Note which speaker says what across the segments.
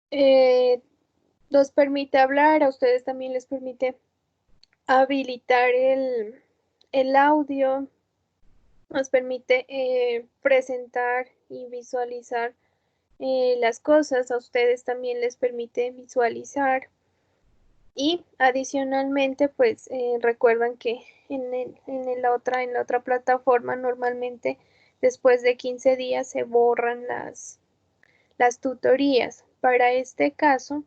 Speaker 1: Eh, nos permite hablar, a ustedes también les permite habilitar el audio, nos permite presentar y visualizar las cosas, a ustedes también les permite visualizar y adicionalmente pues recuerdan que en la otra plataforma normalmente después de 15 días se borran las tutorías. Para este caso,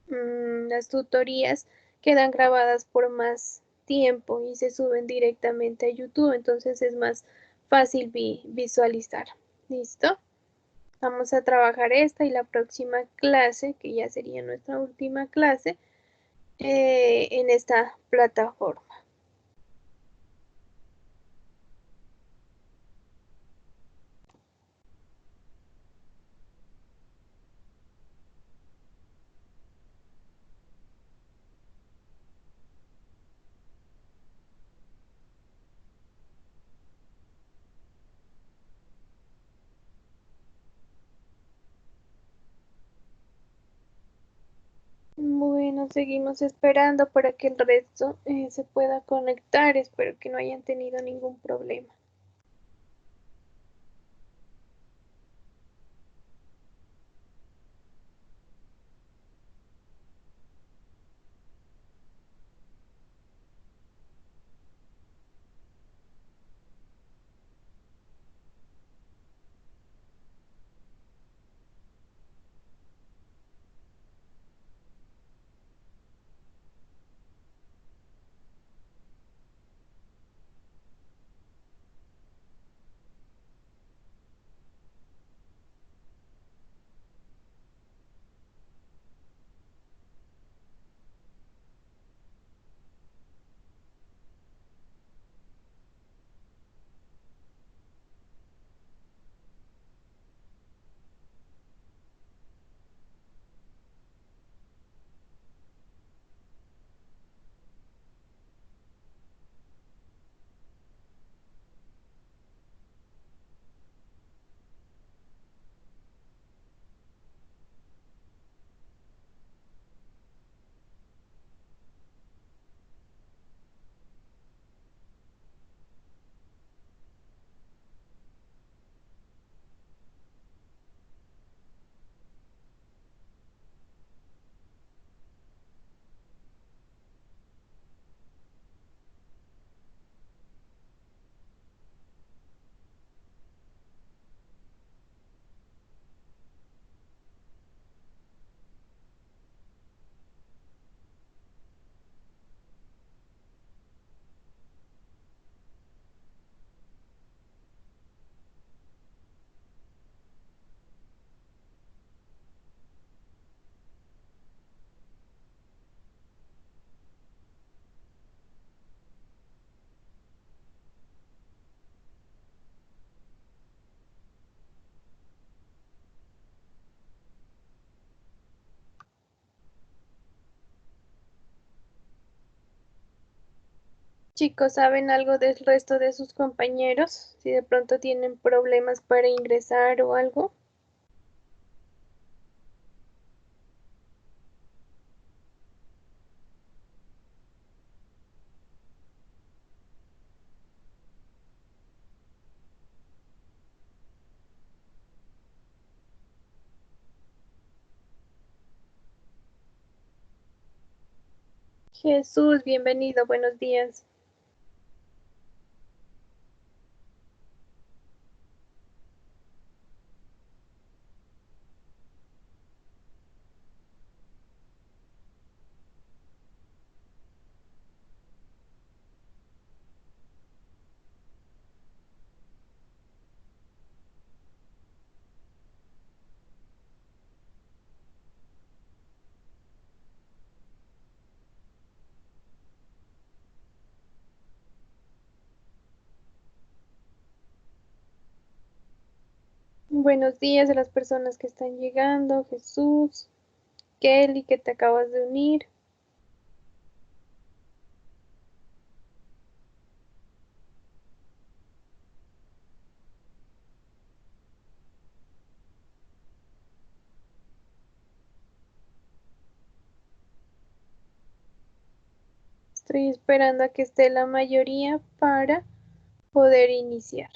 Speaker 1: las tutorías quedan grabadas por más tiempo y se suben directamente a YouTube, entonces es más fácil visualizar. ¿Listo? Vamos a trabajar esta y la próxima clase, que ya sería nuestra última clase, en esta plataforma. Bueno, seguimos esperando para que el resto se pueda conectar. Espero que no hayan tenido ningún problema. Chicos, ¿saben algo del resto de sus compañeros? Si de pronto tienen problemas para ingresar o algo. Jesús, bienvenido, buenos días. Buenos días a las personas que están llegando. Jesús, Kelly, que te acabas de unir. Estoy esperando a que esté la mayoría para poder iniciar.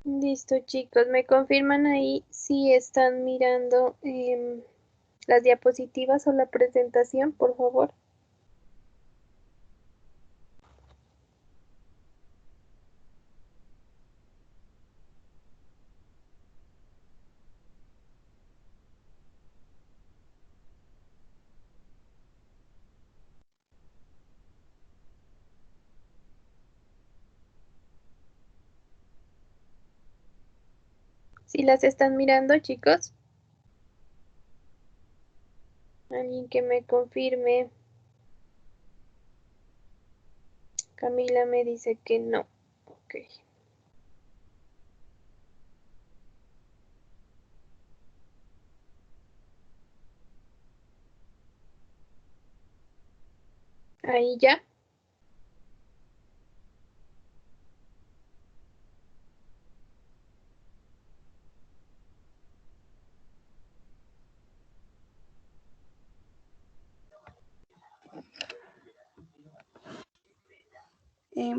Speaker 1: Listo, chicos, ¿me confirman ahí si están mirando las diapositivas o la presentación, por favor? ¿Sí las están mirando, chicos? Alguien que me confirme. Camila me dice que no. Ok. Ahí ya.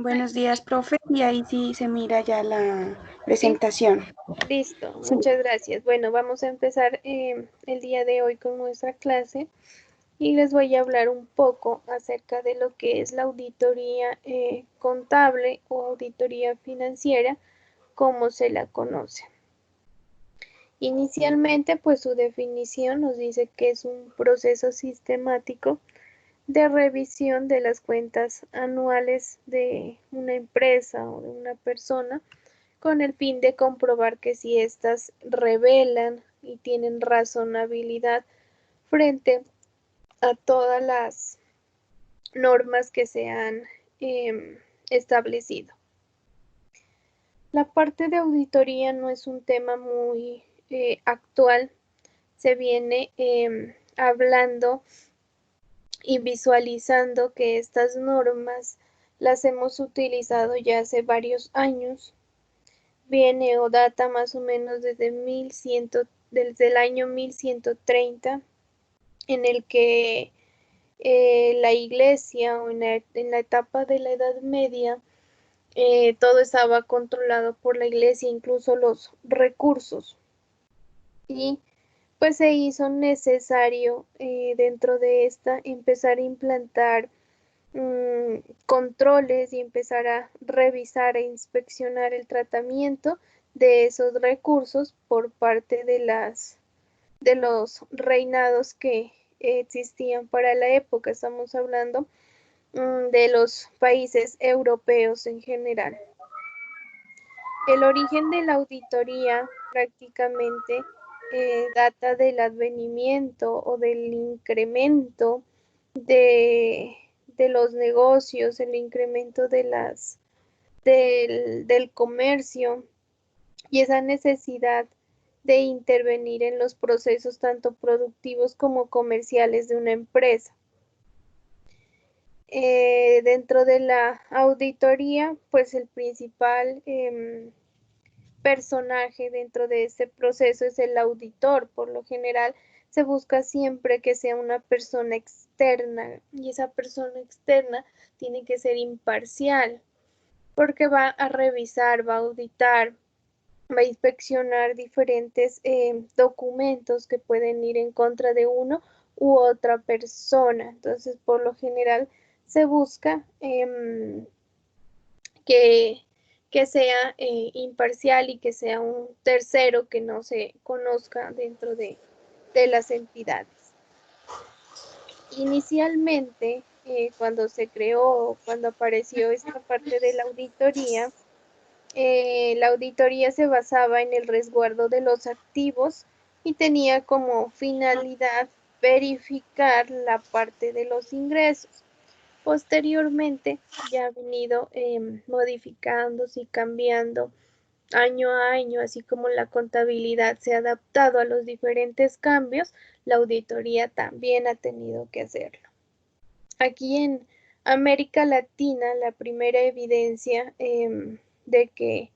Speaker 2: Buenos días, profe. Y ahí sí se mira ya la
Speaker 1: Sí,
Speaker 2: presentación.
Speaker 1: listo.
Speaker 2: Sí.
Speaker 1: Muchas gracias. Bueno, vamos a empezar el día de hoy con nuestra clase y les voy a hablar un poco acerca de lo que es la auditoría contable o auditoría financiera, como se la conoce. Inicialmente, pues su definición nos dice que es un proceso sistemático de revisión de las cuentas anuales de una empresa o de una persona con el fin de comprobar que si éstas revelan y tienen razonabilidad frente a todas las normas que se han establecido. La parte de auditoría no es un tema muy actual, se viene hablando y visualizando que estas normas las hemos utilizado ya hace varios años. Viene o data más o menos desde el año 1130, en el que la iglesia o en la etapa de la Edad Media, todo estaba controlado por la iglesia, incluso los recursos. Y pues se hizo necesario dentro de esta empezar a implantar controles y empezar a revisar e inspeccionar el tratamiento de esos recursos por parte de los reinados que existían para la época. Estamos hablando de los países europeos en general. El origen de la auditoría prácticamente data del advenimiento o del incremento de los negocios, el incremento del comercio y esa necesidad de intervenir en los procesos tanto productivos como comerciales de una empresa. Dentro de la auditoría, pues el principal personaje dentro de este proceso es el auditor. Por lo general, se busca siempre que sea una persona externa y esa persona externa tiene que ser imparcial porque va a revisar, va a auditar, va a inspeccionar diferentes documentos que pueden ir en contra de uno u otra persona. Entonces, por lo general, se busca que, que sea imparcial y que sea un tercero que no se conozca dentro de las entidades. Inicialmente, cuando se creó, cuando apareció esta parte de la auditoría se basaba en el resguardo de los activos y tenía como finalidad verificar la parte de los ingresos. Posteriormente ya ha venido modificándose y cambiando año a año, así como la contabilidad se ha adaptado a los diferentes cambios, la auditoría también ha tenido que hacerlo. Aquí en América Latina, la primera evidencia de que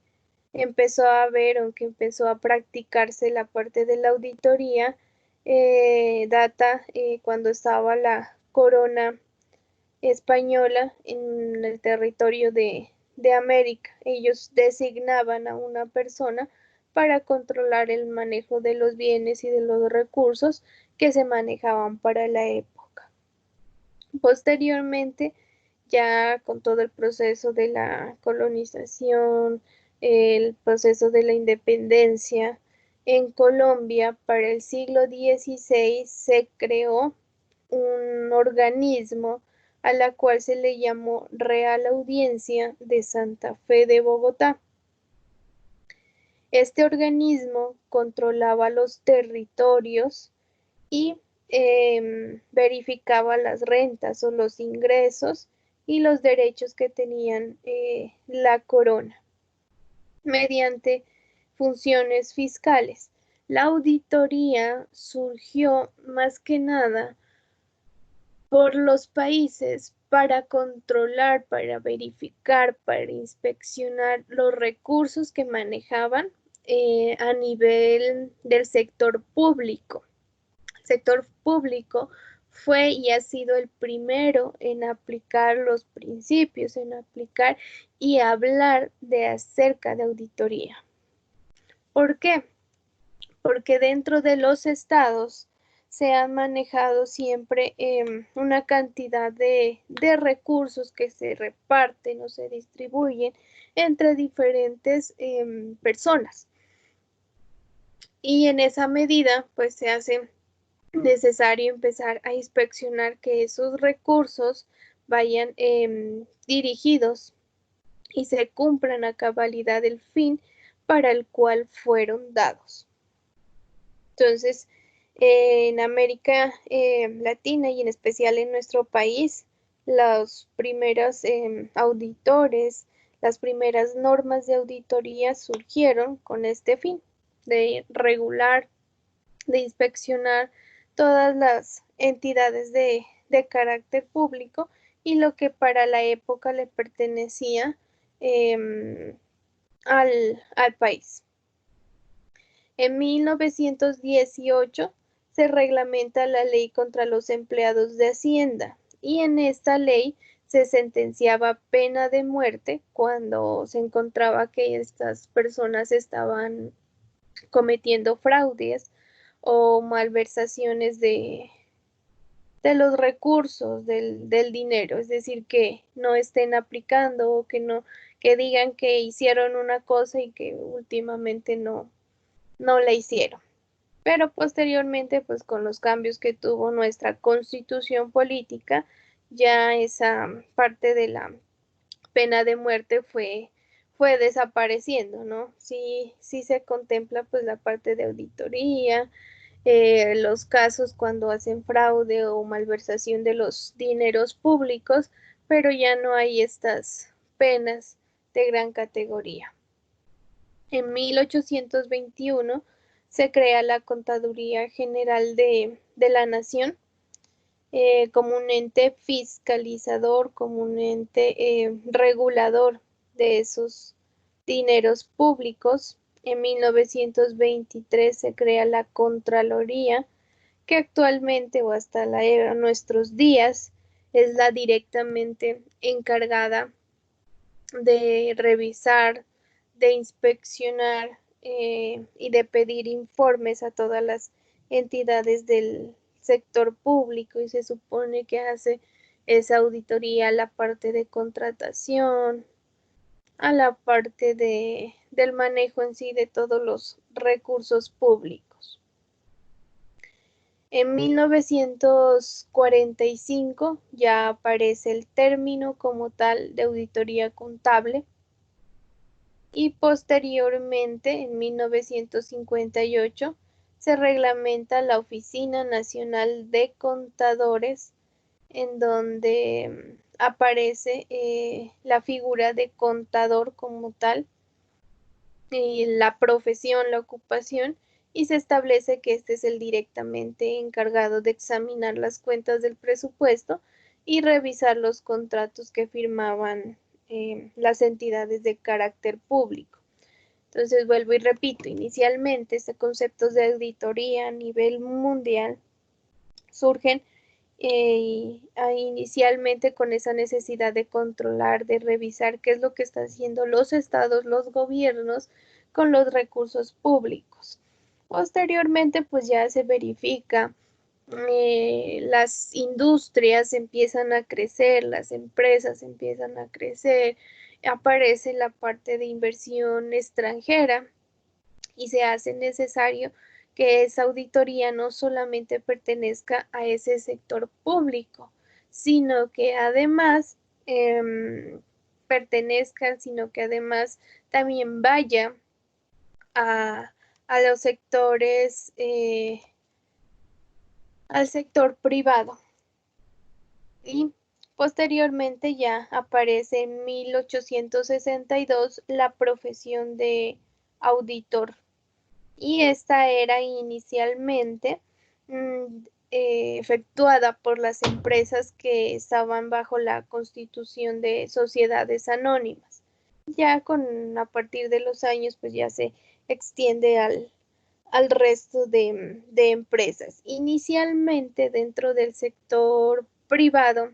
Speaker 1: empezó a ver o que empezó a practicarse la parte de la auditoría data cuando estaba la corona española en el territorio de América. Ellos designaban a una persona para controlar el manejo de los bienes y de los recursos que se manejaban para la época. Posteriormente, ya con todo el proceso de la colonización, el proceso de la independencia en Colombia, para el siglo XVI se creó un organismo a la cual se le llamó Real Audiencia de Santa Fe de Bogotá. Este organismo controlaba los territorios y verificaba las rentas o los ingresos y los derechos que tenían la corona mediante funciones fiscales. La auditoría surgió más que nada por los países para controlar, para verificar, para inspeccionar los recursos que manejaban a nivel del sector público. El sector público fue y ha sido el primero en aplicar los principios, en aplicar y hablar de acerca de auditoría. ¿Por qué? Porque dentro de los estados se han manejado siempre una cantidad de recursos que se reparten o se distribuyen entre diferentes personas. Y en esa medida, pues se hace necesario empezar a inspeccionar que esos recursos vayan dirigidos y se cumplan a cabalidad el fin para el cual fueron dados. Entonces, en América Latina y en especial en nuestro país, los primeros auditores, las primeras normas de auditoría surgieron con este fin, de regular, de inspeccionar todas las entidades de carácter público y lo que para la época le pertenecía al país. En 1918 se reglamenta la ley contra los empleados de Hacienda y en esta ley se sentenciaba pena de muerte cuando se encontraba que estas personas estaban cometiendo fraudes o malversaciones de los recursos del dinero, es decir, que no estén aplicando o que no, que digan que hicieron una cosa y que últimamente no la hicieron. Pero posteriormente, pues con los cambios que tuvo nuestra constitución política, ya esa parte de la pena de muerte fue fue desapareciendo, ¿no? Sí, sí se contempla pues la parte de auditoría, los casos cuando hacen fraude o malversación de los dineros públicos, pero ya no hay estas penas de gran categoría. En 1821 se crea la Contaduría General de la Nación, como un ente fiscalizador, como un ente regulador de esos dineros públicos. En 1923 se crea la Contraloría, que actualmente o hasta nuestros días es la directamente encargada de revisar, de inspeccionar y de pedir informes a todas las entidades del sector público, y se supone que hace esa auditoría a la parte de contratación, a la parte del manejo en sí de todos los recursos públicos. En 1945 ya aparece el término como tal de auditoría contable, y posteriormente, en 1958, se reglamenta la Oficina Nacional de Contadores, en donde aparece la figura de contador como tal, la profesión, la ocupación, y se establece que este es el directamente encargado de examinar las cuentas del presupuesto y revisar los contratos que firmaban las entidades de carácter público. Entonces, vuelvo y repito, inicialmente estos conceptos de auditoría a nivel mundial surgen inicialmente con esa necesidad de controlar, de revisar qué es lo que están haciendo los estados, los gobiernos con los recursos públicos. Posteriormente, pues ya se verifica, las industrias empiezan a crecer, las empresas empiezan a crecer, aparece la parte de inversión extranjera y se hace necesario que esa auditoría no solamente pertenezca a ese sector público, sino que además pertenezca, sino que además también vaya a, a los sectores, al sector privado. Y posteriormente ya aparece en 1862 la profesión de auditor, y esta era inicialmente efectuada por las empresas que estaban bajo la constitución de sociedades anónimas. Ya a partir de los años pues ya se extiende al resto de empresas. Inicialmente dentro del sector privado,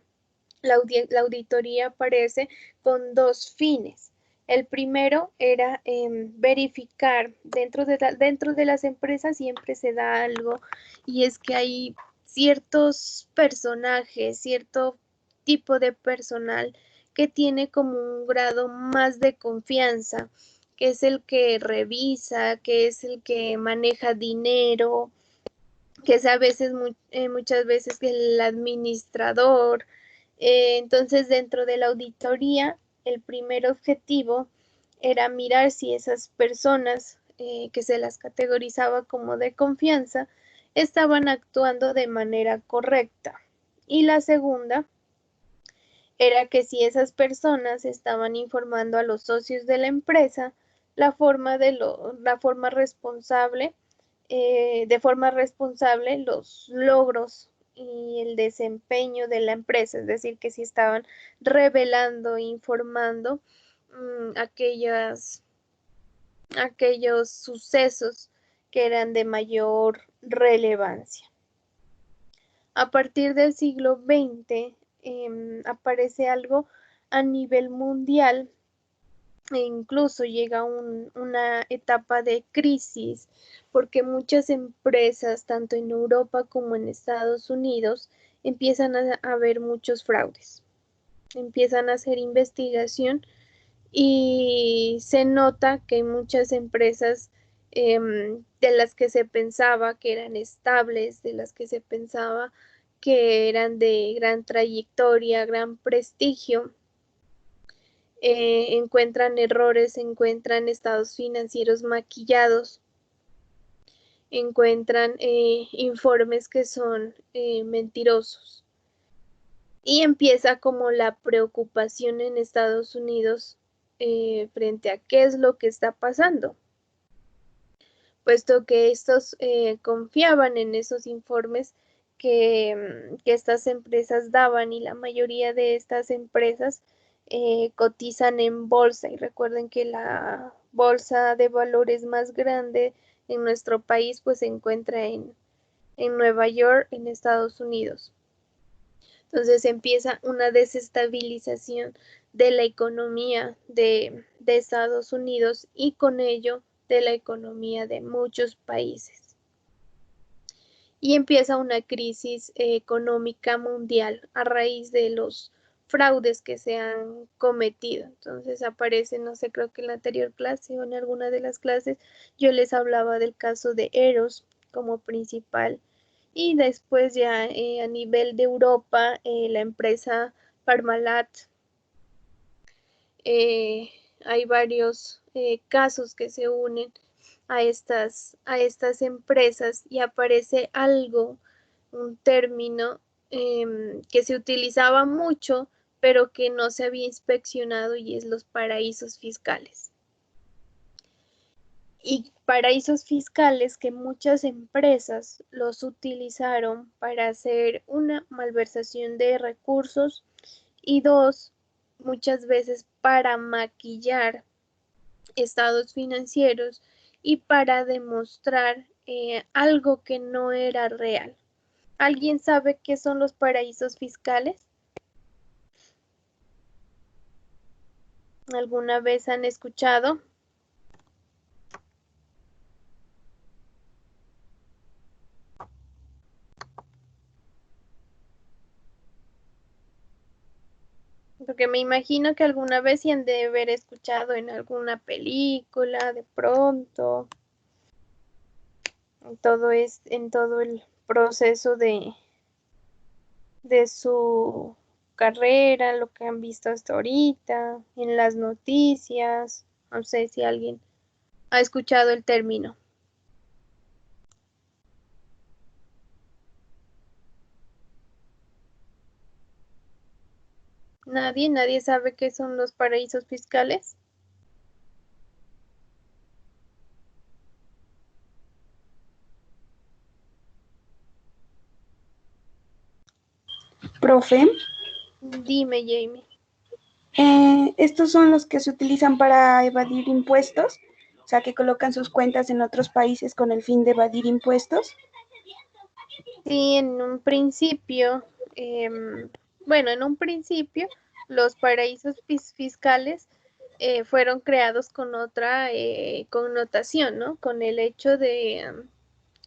Speaker 1: la auditoría aparece con dos fines. El primero era verificar, dentro de las empresas siempre se da algo, y es que hay ciertos personajes, cierto tipo de personal que tiene como un grado más de confianza, que es el que revisa, que es el que maneja dinero, que es a veces, muchas veces el administrador. Entonces, dentro de la auditoría, el primer objetivo era mirar si esas personas, que se las categorizaba como de confianza, estaban actuando de manera correcta. Y la segunda era que si esas personas estaban informando a los socios de la empresa la forma responsable, de forma responsable los logros y el desempeño de la empresa, es decir, que si estaban revelando, informando aquellos sucesos que eran de mayor relevancia. A partir del siglo XX aparece algo a nivel mundial, e incluso llega una etapa de crisis, porque muchas empresas, tanto en Europa como en Estados Unidos, empiezan a ver muchos fraudes, empiezan a hacer investigación, y se nota que muchas empresas de las que se pensaba que eran estables, de las que se pensaba que eran de gran trayectoria, gran prestigio, encuentran errores, encuentran estados financieros maquillados, encuentran informes que son mentirosos. Y empieza como la preocupación en Estados Unidos frente a qué es lo que está pasando, puesto que estos confiaban en esos informes que estas empresas daban, y la mayoría de estas empresas cotizan en bolsa, y recuerden que la bolsa de valores más grande en nuestro país pues se encuentra en Nueva York, en Estados Unidos. Entonces empieza una desestabilización de la economía de Estados Unidos, y con ello de la economía de muchos países. Y empieza una crisis económica mundial a raíz de los fraudes que se han cometido. Entonces aparece, no sé, creo que en la anterior clase o en alguna de las clases yo les hablaba del caso de Eros como principal. Y después ya a nivel de Europa, la empresa Parmalat, hay varios casos que se unen a estas empresas, y aparece algo, un término que se utilizaba mucho, pero que no se había inspeccionado, y es los paraísos fiscales. Y paraísos fiscales que muchas empresas los utilizaron para hacer una malversación de recursos, y dos, muchas veces para maquillar estados financieros y para demostrar algo que no era real. ¿Alguien sabe qué son los paraísos fiscales? ¿Alguna vez han escuchado? Porque me imagino que alguna vez sí han de haber escuchado en alguna película, de pronto, en todo el proceso de su carrera, lo que han visto hasta ahorita, en las noticias. No sé si alguien ha escuchado el término. Nadie sabe qué son los paraísos fiscales.
Speaker 2: Profe,
Speaker 1: Dime, Jamie.
Speaker 2: estos son los que se utilizan para evadir impuestos, o sea, que colocan sus cuentas en otros países con el fin de evadir impuestos.
Speaker 1: Sí, en un principio, bueno, en un principio los paraísos fiscales fueron creados con otra connotación, ¿no? Con el hecho de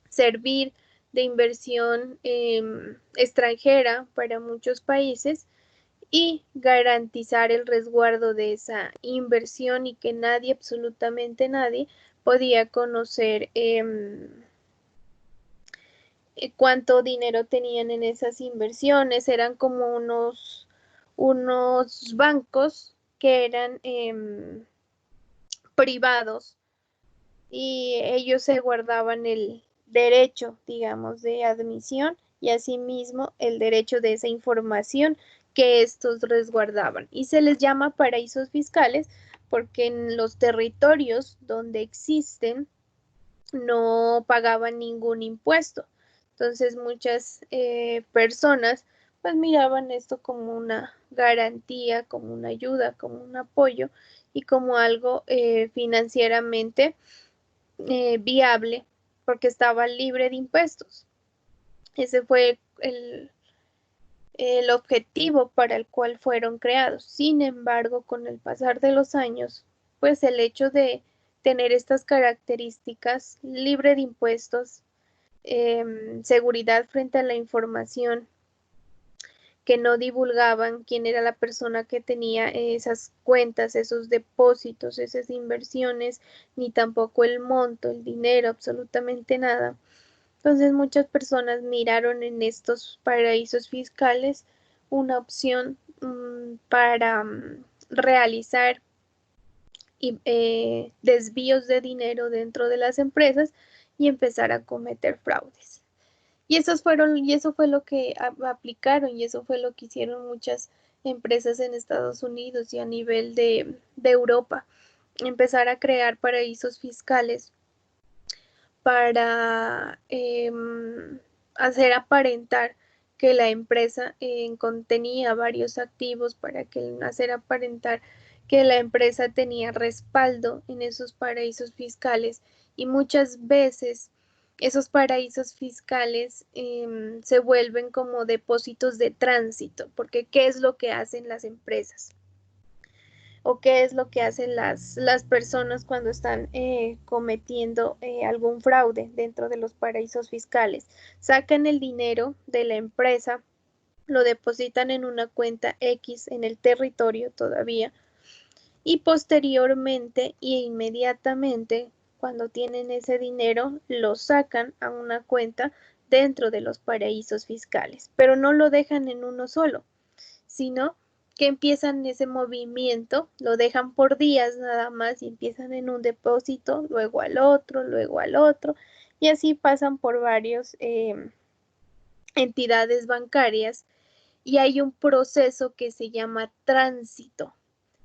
Speaker 1: servir de inversión extranjera para muchos países, y garantizar el resguardo de esa inversión, y que nadie, absolutamente nadie, podía conocer cuánto dinero tenían en esas inversiones. Eran como unos bancos que eran privados, y ellos se guardaban el derecho, digamos, de admisión, y asimismo el derecho de esa información que estos resguardaban. Y se les llama paraísos fiscales porque en los territorios donde existen no pagaban ningún impuesto. Entonces muchas personas pues miraban esto como una garantía, como una ayuda, como un apoyo, y como algo financieramente viable, porque estaba libre de impuestos. Ese fue el objetivo para el cual fueron creados. Sin embargo, con el pasar de los años, pues el hecho de tener estas características, libre de impuestos, seguridad frente a la información, que no divulgaban quién era la persona que tenía esas cuentas, esos depósitos, esas inversiones, ni tampoco el monto, el dinero, absolutamente nada. Entonces muchas personas miraron en estos paraísos fiscales una opción para realizar desvíos de dinero dentro de las empresas y empezar a cometer fraudes. Y eso fue lo que aplicaron y eso fue lo que hicieron muchas empresas en Estados Unidos y a nivel de Europa. Empezar a crear paraísos fiscales para hacer aparentar que la empresa contenía varios activos, para hacer aparentar que la empresa tenía respaldo en esos paraísos fiscales y muchas veces esos paraísos fiscales se vuelven como depósitos de tránsito, porque ¿qué es lo que hacen las empresas? ¿O qué es lo que hacen las personas cuando están cometiendo algún fraude dentro de los paraísos fiscales? Sacan el dinero de la empresa, lo depositan en una cuenta X en el territorio todavía y posteriormente e inmediatamente cuando tienen ese dinero lo sacan a una cuenta dentro de los paraísos fiscales, pero no lo dejan en uno solo, sino que empiezan ese movimiento, lo dejan por días nada más y empiezan en un depósito, luego al otro, y así pasan por varias entidades bancarias y hay un proceso que se llama tránsito.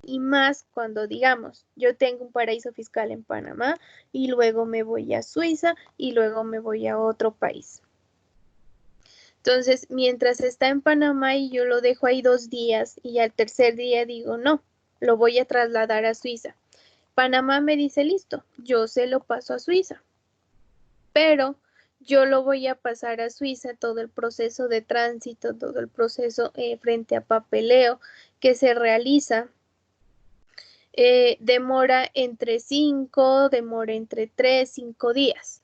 Speaker 1: Y más cuando digamos, yo tengo un paraíso fiscal en Panamá y luego me voy a Suiza y luego me voy a otro país. Entonces, mientras está en Panamá y yo lo dejo ahí 2 días y al tercer día digo, no, lo voy a trasladar a Suiza. Panamá me dice, listo, yo se lo paso a Suiza, pero yo lo voy a pasar a Suiza, todo el proceso de tránsito, todo el proceso frente a papeleo que se realiza, demora entre 3, 5 días.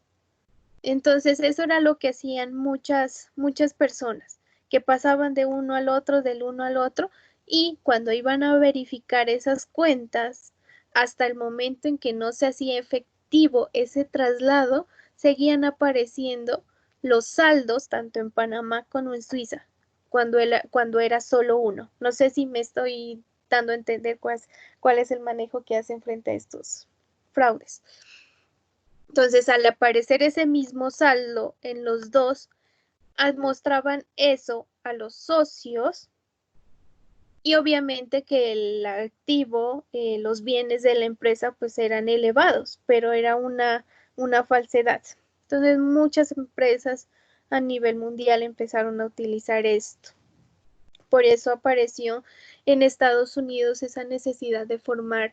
Speaker 1: Entonces, eso era lo que hacían muchas personas, que pasaban de uno al otro, del uno al otro, y cuando iban a verificar esas cuentas, hasta el momento en que no se hacía efectivo ese traslado, seguían apareciendo los saldos, tanto en Panamá como en Suiza, cuando era solo uno. No sé si me estoy dando a entender cuál es el manejo que hacen frente a estos fraudes. Entonces, al aparecer ese mismo saldo en los dos, mostraban eso a los socios y obviamente que el activo, los bienes de la empresa pues eran elevados, pero era una falsedad. Entonces, muchas empresas a nivel mundial empezaron a utilizar esto. Por eso apareció en Estados Unidos esa necesidad de formar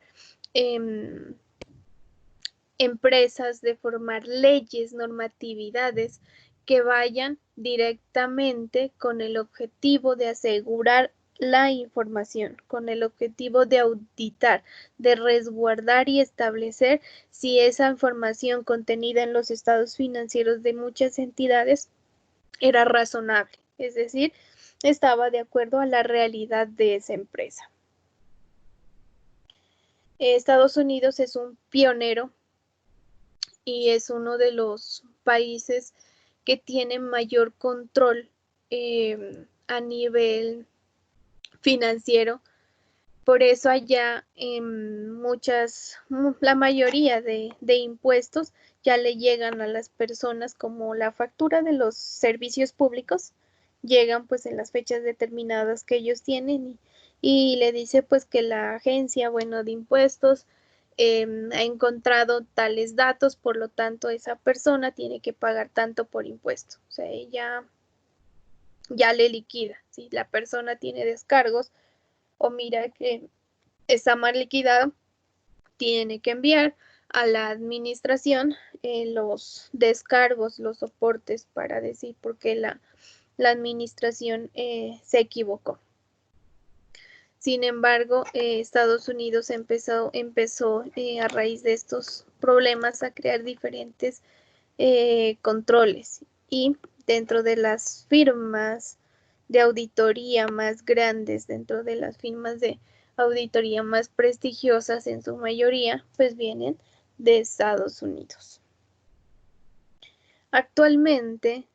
Speaker 1: empresas, de formar leyes, normatividades que vayan directamente con el objetivo de asegurar la información, con el objetivo de auditar, de resguardar y establecer si esa información contenida en los estados financieros de muchas entidades era razonable, es decir, estaba de acuerdo a la realidad de esa empresa. Estados Unidos es un pionero y es uno de los países que tiene mayor control a nivel financiero. Por eso allá la mayoría de impuestos ya le llegan a las personas como la factura de los servicios públicos, llegan pues en las fechas determinadas que ellos tienen y le dice pues que la agencia, bueno, de impuestos ha encontrado tales datos, por lo tanto esa persona tiene que pagar tanto por impuesto. O sea, ella ya le liquida. Si la persona tiene descargos o mira que está mal liquidado, tiene que enviar a la administración los descargos, los soportes para decir por qué la administración se equivocó. Sin embargo, Estados Unidos empezó a raíz de estos problemas a crear diferentes controles y dentro de las firmas de auditoría más grandes, dentro de las firmas de auditoría más prestigiosas en su mayoría, pues vienen de Estados Unidos. Actualmente,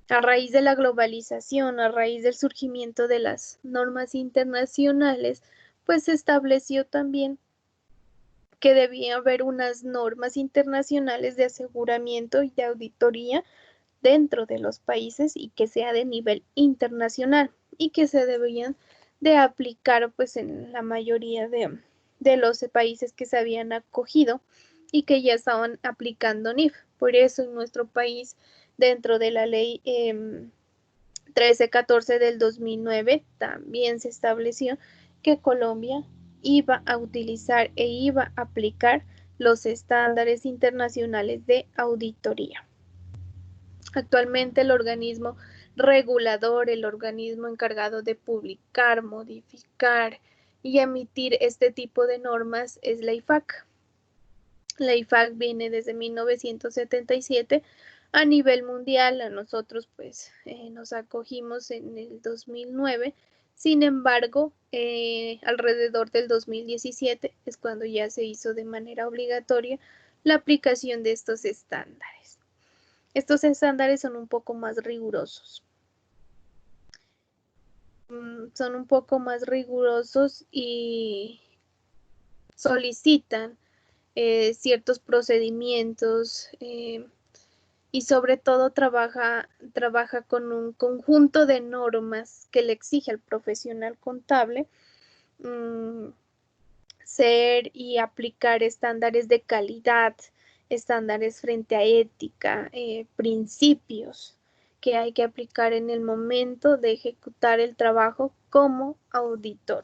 Speaker 1: A raíz de la globalización, a raíz del surgimiento de las normas internacionales, pues se estableció también que debía haber unas normas internacionales de aseguramiento y de auditoría dentro de los países y que sea de nivel internacional y que se debían de aplicar pues en la mayoría de los países que se habían acogido y que ya estaban aplicando NIF. Por eso en nuestro país, dentro de la ley 1314 del 2009, también se estableció que Colombia iba a utilizar e iba a aplicar los estándares internacionales de auditoría. Actualmente el organismo regulador, el organismo encargado de publicar, modificar y emitir este tipo de normas es la IFAC. La IFAC viene desde 1977 a nivel mundial. A nosotros pues nos acogimos en el 2009. Sin embargo, alrededor del 2017 es cuando ya se hizo de manera obligatoria la aplicación de estos estándares. Estos estándares son un poco más rigurosos. Son un poco más rigurosos y solicitan ciertos procedimientos y sobre todo trabaja con un conjunto de normas que le exige al profesional contable ser y aplicar estándares de calidad, estándares frente a ética, principios que hay que aplicar en el momento de ejecutar el trabajo como auditor.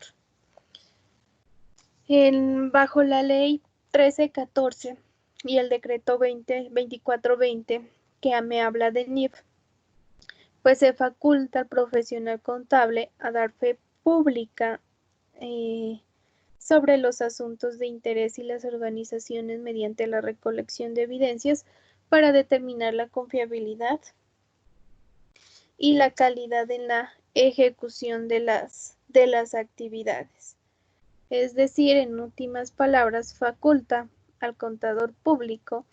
Speaker 1: Bajo la ley 1314 y el decreto 2420 que me habla de NIF, pues se faculta al profesional contable a dar fe pública sobre los asuntos de interés y las organizaciones mediante la recolección de evidencias para determinar la confiabilidad y la calidad en la ejecución de las actividades. Es decir, en últimas palabras, faculta al contador público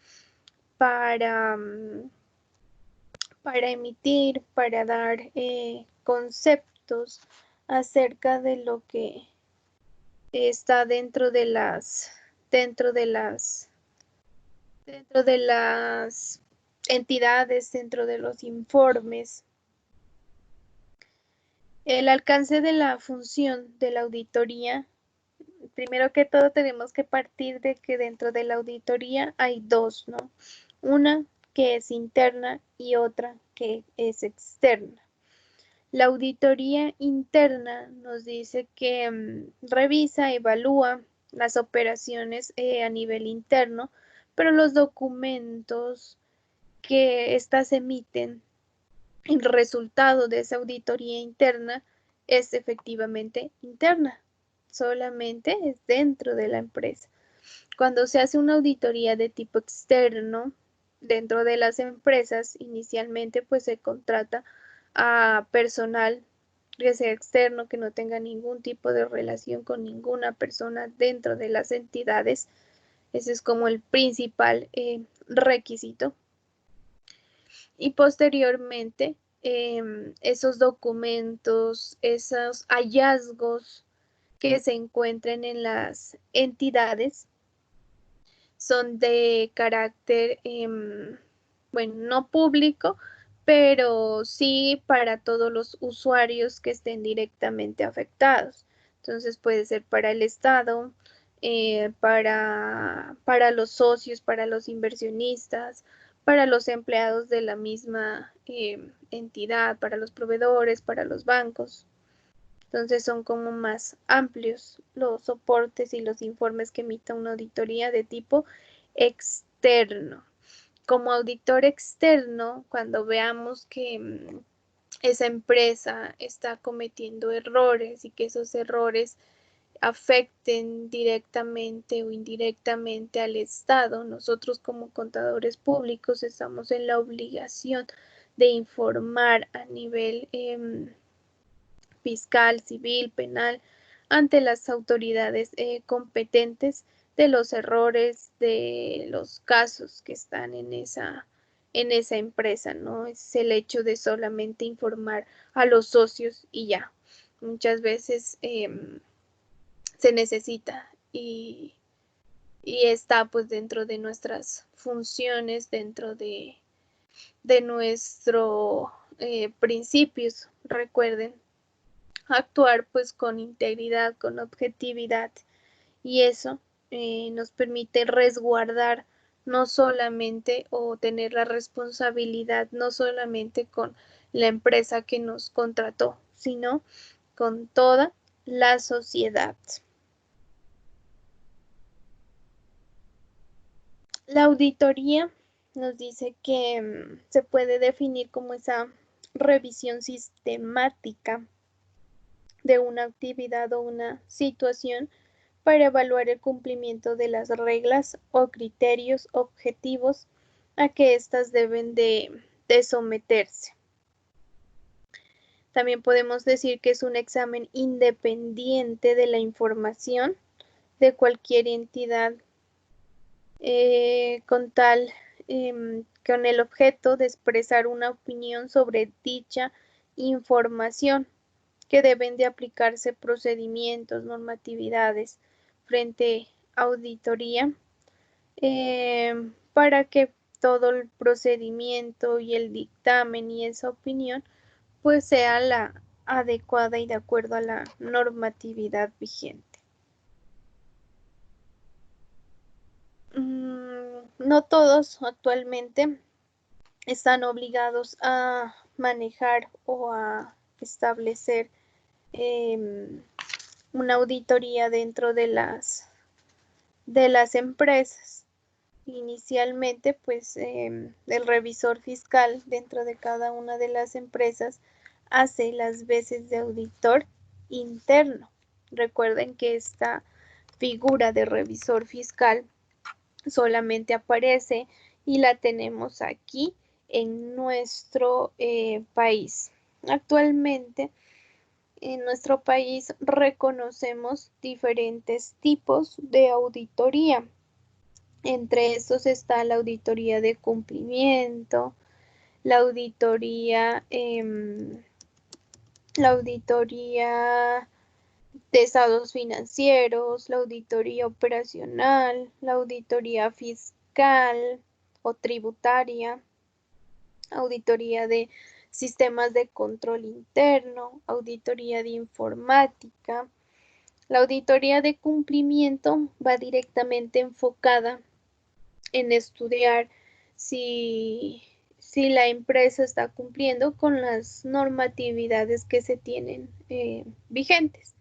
Speaker 1: para emitir, para dar conceptos acerca de lo que está dentro de las entidades, dentro de los informes. El alcance de la función de la auditoría, primero que todo tenemos que partir de que dentro de la auditoría hay dos, ¿no? Una que es interna y otra que es externa. La auditoría interna nos dice que revisa, evalúa las operaciones a nivel interno, pero los documentos que éstas emiten, el resultado de esa auditoría interna es efectivamente interna, solamente es dentro de la empresa. Cuando se hace una auditoría de tipo externo, dentro de las empresas, inicialmente pues se contrata a personal que sea externo, que no tenga ningún tipo de relación con ninguna persona dentro de las entidades. Ese es como el principal requisito. Y posteriormente, esos documentos, esos hallazgos que se encuentren en las entidades son de carácter, bueno, no público, pero sí para todos los usuarios que estén directamente afectados. Entonces puede ser para el Estado, para los socios, para los inversionistas, para los empleados de la misma entidad, para los proveedores, para los bancos. Entonces son como más amplios los soportes y los informes que emita una auditoría de tipo externo. Como auditor externo, cuando veamos que esa empresa está cometiendo errores y que esos errores afecten directamente o indirectamente al Estado, nosotros como contadores públicos estamos en la obligación de informar a nivel fiscal, civil, penal, ante las autoridades competentes de los errores, de los casos que están en en esa empresa, no es el hecho de solamente informar a los socios y ya. Muchas veces se necesita y está pues dentro de nuestras funciones, dentro de nuestros principios. Recuerden, actuar pues con integridad, con objetividad, y eso nos permite resguardar no solamente o tener la responsabilidad no solamente con la empresa que nos contrató, sino con toda la sociedad. La auditoría nos dice que se puede definir como esa revisión sistemática de una actividad o una situación para evaluar el cumplimiento de las reglas o criterios objetivos a que éstas deben de someterse. También podemos decir que es un examen independiente de la información de cualquier entidad con el objeto de expresar una opinión sobre dicha información, que deben de aplicarse procedimientos, normatividades frente a auditoría para que todo el procedimiento y el dictamen y esa opinión pues sea la adecuada y de acuerdo a la normatividad vigente. No todos actualmente están obligados a manejar o a establecer una auditoría dentro de las empresas. Inicialmente, pues el revisor fiscal dentro de cada una de las empresas hace las veces de auditor interno. Recuerden que esta figura de revisor fiscal solamente aparece y la tenemos aquí en nuestro país. Actualmente en nuestro país reconocemos diferentes tipos de auditoría. Entre estos está la auditoría de cumplimiento, la auditoría de estados financieros, la auditoría operacional, la auditoría fiscal o tributaria, auditoría de sistemas de control interno, auditoría de informática. La auditoría de cumplimiento va directamente enfocada en estudiar si la empresa está cumpliendo con las normatividades que se tienen vigentes.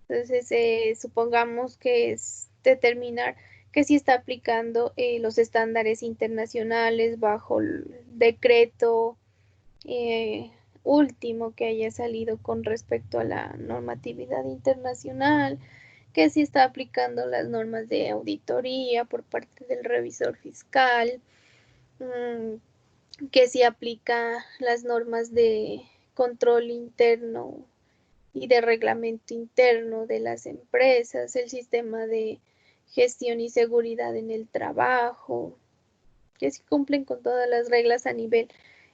Speaker 1: Entonces, supongamos que es determinar que si está aplicando los estándares internacionales bajo el decreto último que haya salido con respecto a la normatividad internacional, que si está aplicando las normas de auditoría por parte del revisor fiscal, que si aplica las normas de control interno y de reglamento interno de las empresas, el sistema de gestión y seguridad en el trabajo, que si cumplen con todas las reglas a nivel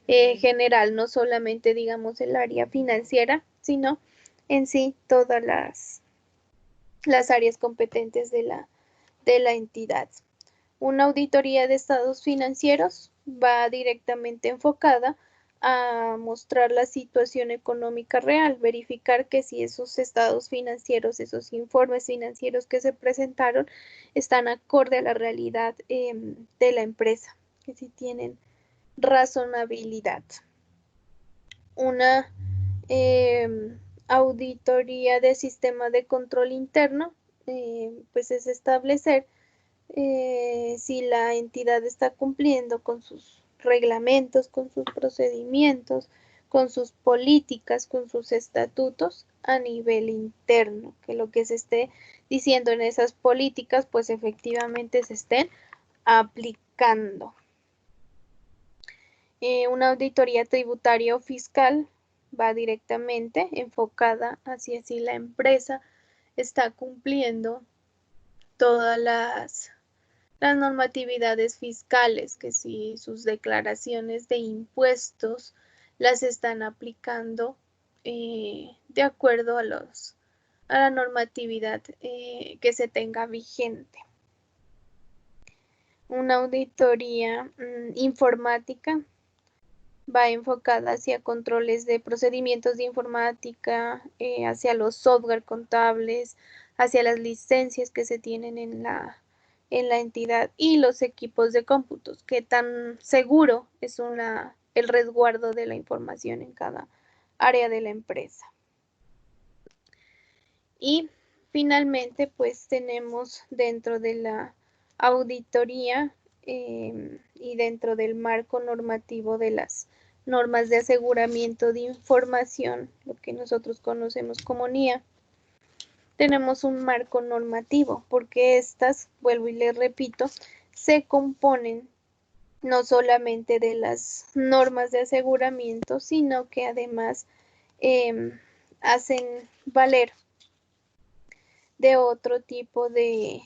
Speaker 1: general, no solamente digamos el área financiera, sino en sí todas las áreas competentes de la entidad. Una auditoría de estados financieros va directamente enfocada a mostrar la situación económica real, verificar que si esos estados financieros, esos informes financieros que se presentaron están acorde a la realidad de la empresa, que si tienen razonabilidad. Una auditoría de sistema de control interno, pues es establecer si la entidad está cumpliendo con sus reglamentos, con sus procedimientos, con sus políticas, con sus estatutos a nivel interno, que lo que se esté diciendo en esas políticas pues efectivamente se estén aplicando. Una auditoría tributaria o fiscal va directamente enfocada hacia si la empresa está cumpliendo todas Las normatividades fiscales, que si sus declaraciones de impuestos las están aplicando de acuerdo a la normatividad que se tenga vigente. Una auditoría informática va enfocada hacia controles de procedimientos de informática, hacia los software contables, hacia las licencias que se tienen en la entidad y los equipos de cómputos, que tan seguro es el resguardo de la información en cada área de la empresa. Y finalmente, pues tenemos dentro de la auditoría y dentro del marco normativo de las normas de aseguramiento de información, lo que nosotros conocemos como NIA, tenemos un marco normativo, porque estas, vuelvo y les repito, se componen no solamente de las normas de aseguramiento, sino que además hacen valer de otro tipo de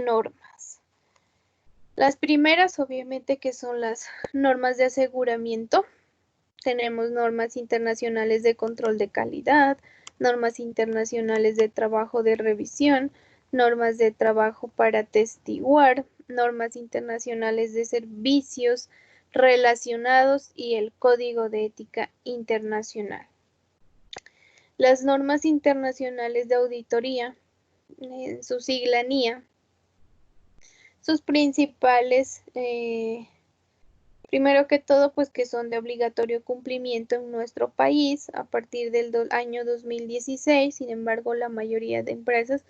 Speaker 1: normas. Las primeras, obviamente, que son las normas de aseguramiento. Tenemos normas internacionales de control de calidad, normas internacionales de trabajo de revisión, normas de trabajo para atestiguar, normas internacionales de servicios relacionados y el Código de Ética Internacional. Las normas internacionales de auditoría, en su sigla NIA, sus principales, primero que todo, pues que son de obligatorio cumplimiento en nuestro país a partir del año 2016, sin embargo, la mayoría de empresas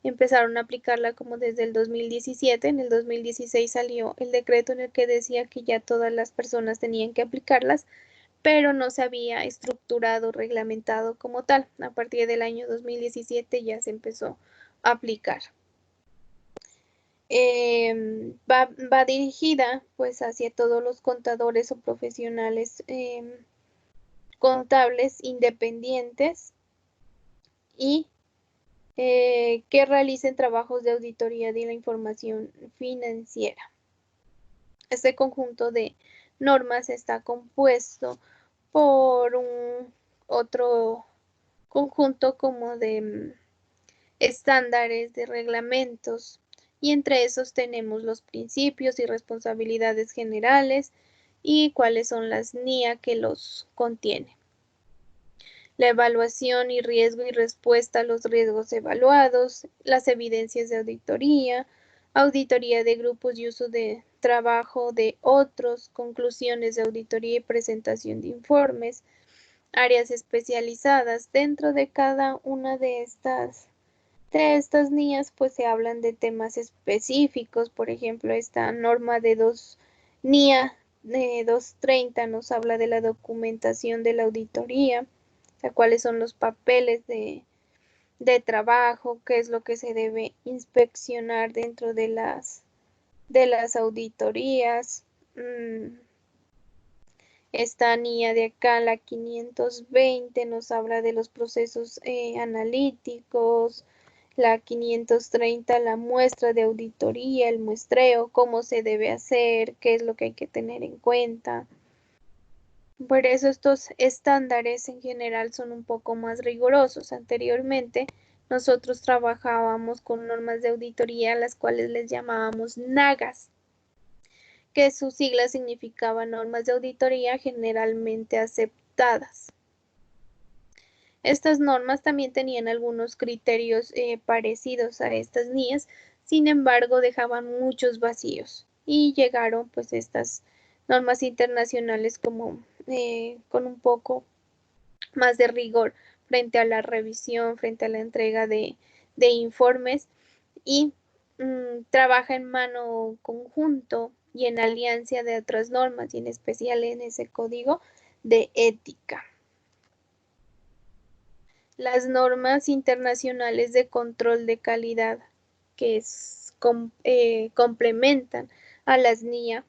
Speaker 1: empezaron a aplicarla como desde el 2017. En el 2016 salió el decreto en el que decía que ya todas las personas tenían que aplicarlas, pero no se había estructurado, reglamentado como tal. A partir del año 2017 ya se empezó a aplicar. Va dirigida pues hacia todos los contadores o profesionales contables independientes y que realicen trabajos de auditoría de la información financiera. Este conjunto de normas está compuesto por otro conjunto como de estándares, de reglamentos, y entre esos tenemos los principios y responsabilidades generales y cuáles son las NIA que los contienen. La evaluación y riesgo y respuesta a los riesgos evaluados, las evidencias de auditoría, auditoría de grupos y uso de trabajo de otros, conclusiones de auditoría y presentación de informes, áreas especializadas. Dentro de cada una de estas NIAs, pues se hablan de temas específicos. Por ejemplo, esta norma de NIA de 230 nos habla de la documentación de la auditoría, o sea, cuáles son los papeles de trabajo, qué es lo que se debe inspeccionar dentro de las auditorías. Esta NIA de acá, la 520, nos habla de los procesos analíticos. La 530, la muestra de auditoría, el muestreo, cómo se debe hacer, qué es lo que hay que tener en cuenta. Por eso estos estándares en general son un poco más rigurosos. Anteriormente nosotros trabajábamos con normas de auditoría, las cuales les llamábamos NAGAS, que sus siglas significaban normas de auditoría generalmente aceptadas. Estas normas también tenían algunos criterios parecidos a estas NIAs, sin embargo dejaban muchos vacíos y llegaron pues estas normas internacionales como con un poco más de rigor frente a la revisión, frente a la entrega de informes, y trabaja en mano conjunto y en alianza de otras normas, y en especial en ese código de ética. Las normas internacionales de control de calidad que complementan a las NIA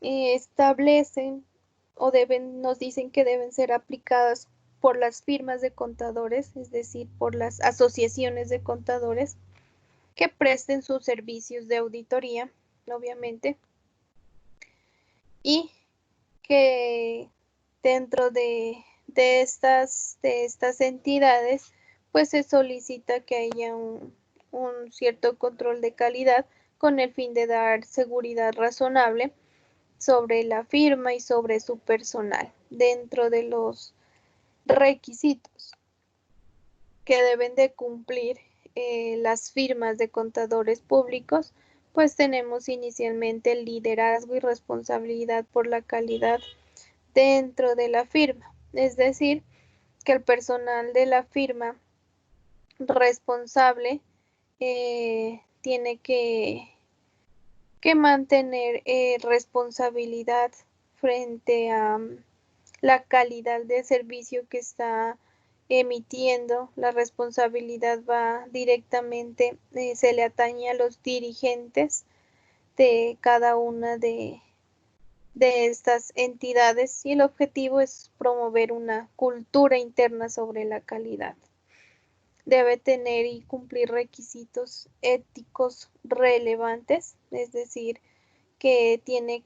Speaker 1: establecen o nos dicen que deben ser aplicadas por las firmas de contadores, es decir, por las asociaciones de contadores, que presten sus servicios de auditoría, obviamente, y que dentro de estas entidades, pues se solicita que haya un cierto control de calidad con el fin de dar seguridad razonable sobre la firma y sobre su personal, dentro de los requisitos que deben de cumplir las firmas de contadores públicos, pues tenemos inicialmente el liderazgo y responsabilidad por la calidad dentro de la firma, es decir, que el personal de la firma responsable tiene que mantener responsabilidad frente a la calidad de servicio que está emitiendo. La responsabilidad va directamente, se le atañe a los dirigentes de cada una de estas entidades, y el objetivo es promover una cultura interna sobre la calidad. Debe tener y cumplir requisitos éticos relevantes, es decir, que tiene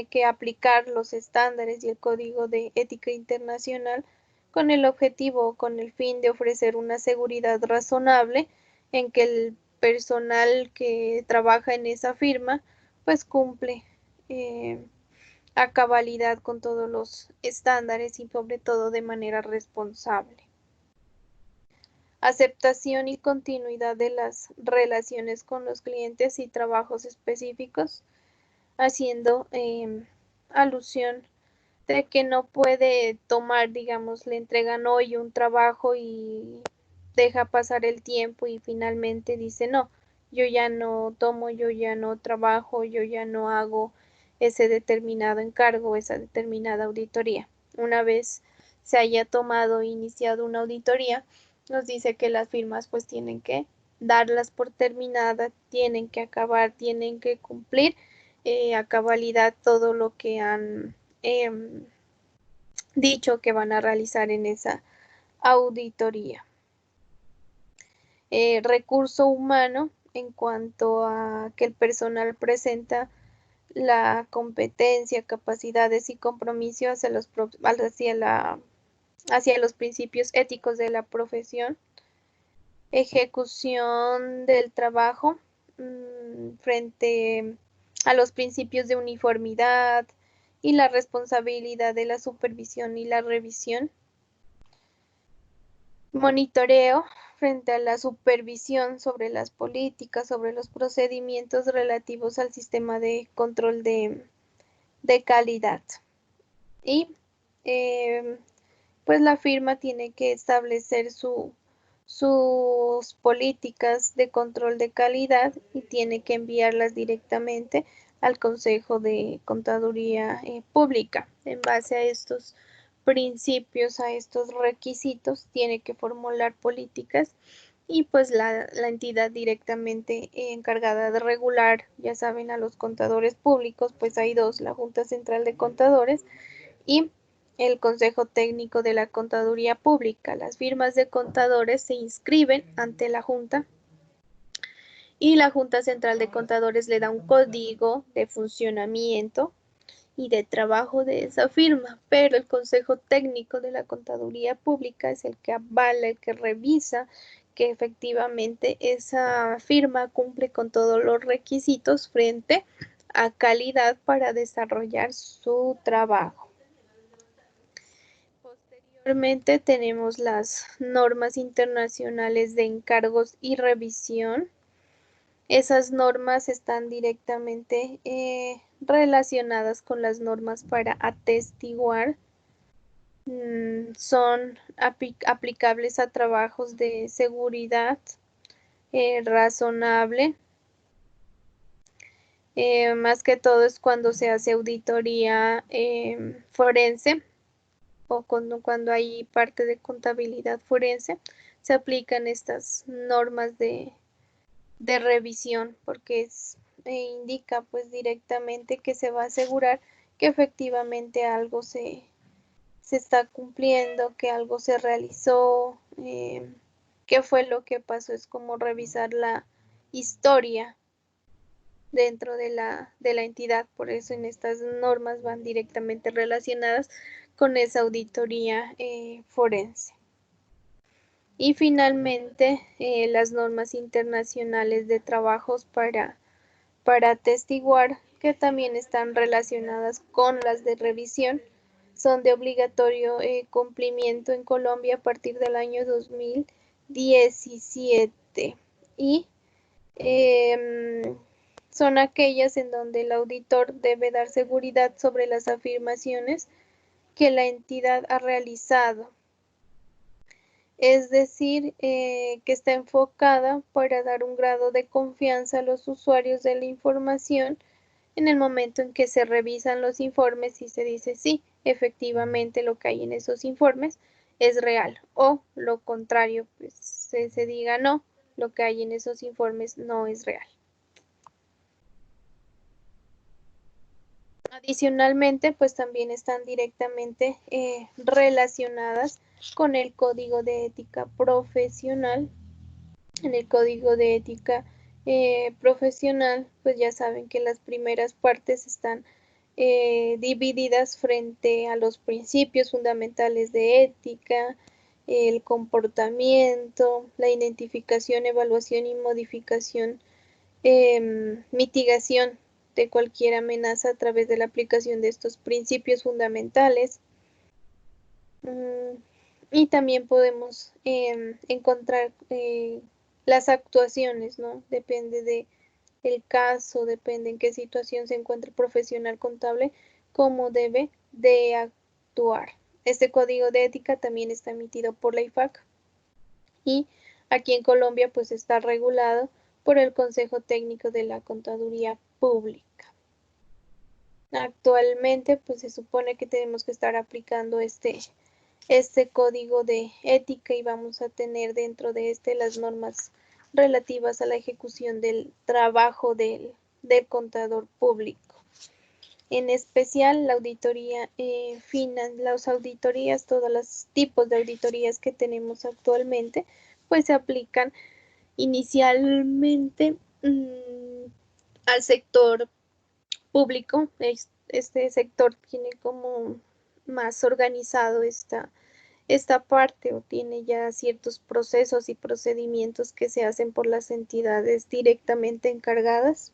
Speaker 1: que aplicar los estándares y el Código de Ética Internacional con el objetivo, con el fin de ofrecer una seguridad razonable en que el personal que trabaja en esa firma pues cumple a cabalidad con todos los estándares y sobre todo de manera responsable. Aceptación y continuidad de las relaciones con los clientes y trabajos específicos, haciendo alusión de que no puede tomar, digamos, le entregan hoy un trabajo y deja pasar el tiempo y finalmente dice, no, yo ya no tomo, yo ya no trabajo, yo ya no hago ese determinado encargo, esa determinada auditoría. Una vez se haya tomado e iniciado una auditoría, nos dice que las firmas pues tienen que darlas por terminada, tienen que acabar, tienen que cumplir a cabalidad todo lo que han dicho que van a realizar en esa auditoría. Recurso humano, en cuanto a que el personal presenta la competencia, capacidades y compromiso hacia los principios éticos de la profesión. Ejecución del trabajo frente a los principios de uniformidad y la responsabilidad de la supervisión y la revisión. Monitoreo frente a la supervisión sobre las políticas, sobre los procedimientos relativos al sistema de control de calidad. Y pues la firma tiene que establecer sus políticas de control de calidad y tiene que enviarlas directamente al Consejo de Contaduría Pública. En base a estos principios, a estos requisitos, tiene que formular políticas y pues la entidad directamente encargada de regular, ya saben, a los contadores públicos, pues hay dos, la Junta Central de Contadores y el Consejo Técnico de la Contaduría Pública. Las firmas de contadores se inscriben ante la Junta y la Junta Central de Contadores le da un código de funcionamiento y de trabajo de esa firma, pero el Consejo Técnico de la Contaduría Pública es el que avala, el que revisa que efectivamente esa firma cumple con todos los requisitos frente a calidad para desarrollar su trabajo. Posteriormente tenemos las normas internacionales de encargos y revisión. Esas normas están directamente relacionadas con las normas para atestiguar. Son aplicables a trabajos de seguridad razonable. Más que todo es cuando se hace auditoría forense o cuando hay parte de contabilidad forense, se aplican estas normas de revisión, porque indica pues directamente que se va a asegurar que efectivamente algo se está cumpliendo, que algo se realizó qué fue lo que pasó, es como revisar la historia dentro de la entidad. Por eso en estas normas van directamente relacionadas con esa auditoría forense. Y finalmente, las normas internacionales de trabajos para atestiguar, que también están relacionadas con las de revisión, son de obligatorio cumplimiento en Colombia a partir del año 2017 y son aquellas en donde el auditor debe dar seguridad sobre las afirmaciones que la entidad ha realizado. Es decir, que está enfocada para dar un grado de confianza a los usuarios de la información en el momento en que se revisan los informes y se dice sí, efectivamente lo que hay en esos informes es real, o lo contrario, pues se diga no, lo que hay en esos informes no es real. Adicionalmente, pues también están directamente relacionadas con el Código de Ética Profesional. En el Código de Ética Profesional, pues ya saben que las primeras partes están divididas frente a los principios fundamentales de ética, el comportamiento, la identificación, evaluación y modificación, mitigación de cualquier amenaza a través de la aplicación de estos principios fundamentales. Y también podemos encontrar las actuaciones, ¿no? Depende del caso, depende en qué situación se encuentra el profesional contable, cómo debe de actuar. Este código de ética también está emitido por la IFAC y aquí en Colombia pues está regulado por el Consejo Técnico de la Contaduría Pública. Actualmente pues se supone que tenemos que estar aplicando este código de ética y vamos a tener dentro de las normas relativas a la ejecución del trabajo del contador público. En especial la auditoría las auditorías, todos los tipos de auditorías que tenemos actualmente, pues se aplican inicialmente al sector público. Este sector tiene como más organizado esta parte o tiene ya ciertos procesos y procedimientos que se hacen por las entidades directamente encargadas.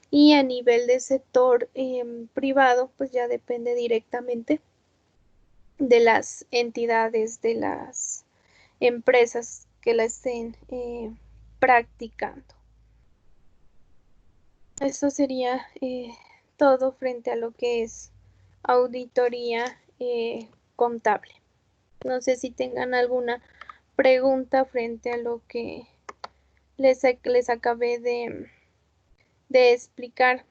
Speaker 1: Y a nivel de sector privado, pues ya depende directamente de las entidades, de las empresas que la estén practicando. Esto sería todo frente a lo que es auditoría contable. No sé si tengan alguna pregunta frente a lo que les acabé de explicar.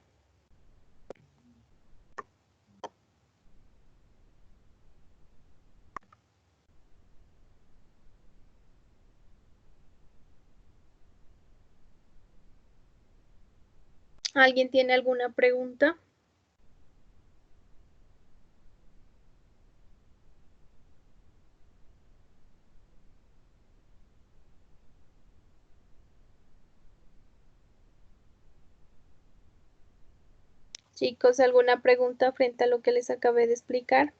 Speaker 1: ¿Alguien tiene alguna pregunta? Chicos, ¿alguna pregunta frente a lo que les acabé de explicar?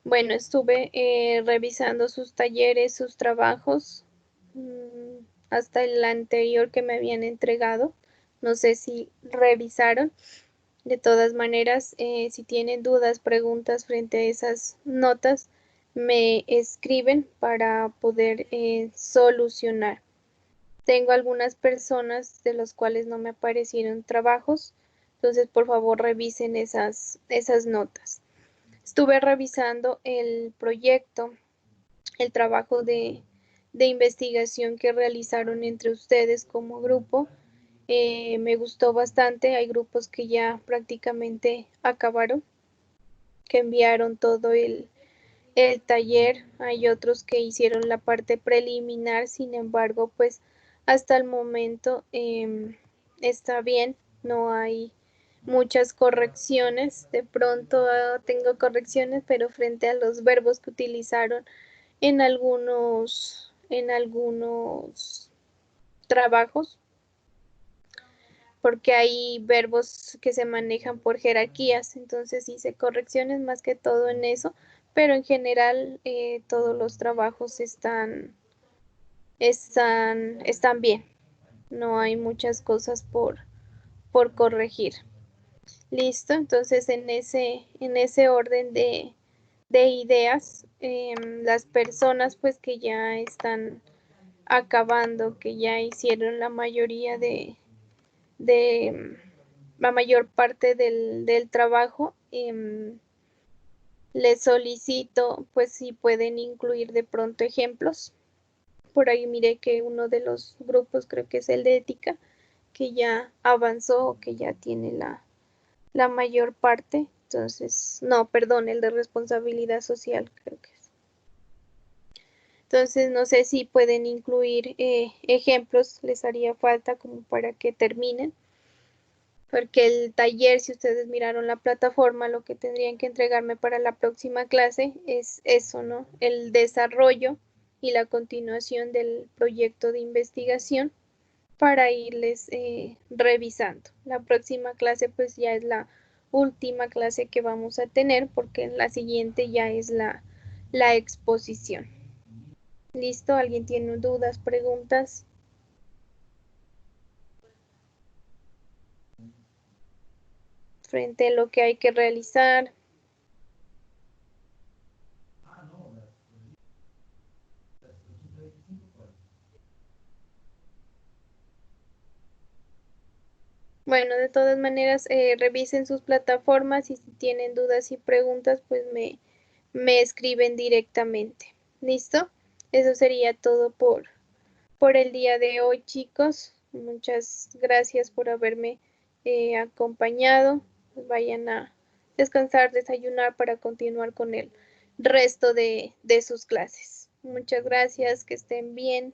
Speaker 1: Bueno, estuve revisando sus talleres, sus trabajos, hasta el anterior que me habían entregado. No sé si revisaron. De todas maneras, si tienen dudas, preguntas frente a esas notas, me escriben para poder solucionar. Tengo algunas personas de las cuales no me aparecieron trabajos, entonces por favor revisen esas notas. Estuve revisando el proyecto, el trabajo de investigación que realizaron entre ustedes como grupo. Me gustó bastante. Hay grupos que ya prácticamente acabaron, que enviaron todo el taller. Hay otros que hicieron la parte preliminar, sin embargo, pues hasta el momento está bien, no hay muchas correcciones. De pronto tengo correcciones, pero frente a los verbos que utilizaron en algunos trabajos, porque hay verbos que se manejan por jerarquías, entonces hice correcciones más que todo en eso, pero en general todos los trabajos están bien. No hay muchas cosas por corregir. Listo, entonces en ese orden de ideas, las personas pues que ya están acabando, que ya hicieron la mayoría de la mayor parte del trabajo, les solicito pues si pueden incluir de pronto ejemplos. Por ahí miré que uno de los grupos, creo que es el de ética, que ya avanzó, que ya tiene la mayor parte. Entonces, no, perdón, el de responsabilidad social, creo que es. Entonces, no sé si pueden incluir ejemplos, les haría falta como para que terminen. Porque el taller, si ustedes miraron la plataforma, lo que tendrían que entregarme para la próxima clase es eso, ¿no? El desarrollo y la continuación del proyecto de investigación para irles revisando. La próxima clase pues ya es la última clase que vamos a tener porque la siguiente ya es la exposición. ¿Listo? ¿Alguien tiene dudas, preguntas? Frente a lo que hay que realizar. Bueno, de todas maneras, revisen sus plataformas y si tienen dudas y preguntas, pues me escriben directamente. ¿Listo? Eso sería todo por el día de hoy, chicos. Muchas gracias por haberme acompañado. Vayan a descansar, desayunar para continuar con el resto de sus clases. Muchas gracias, que estén bien.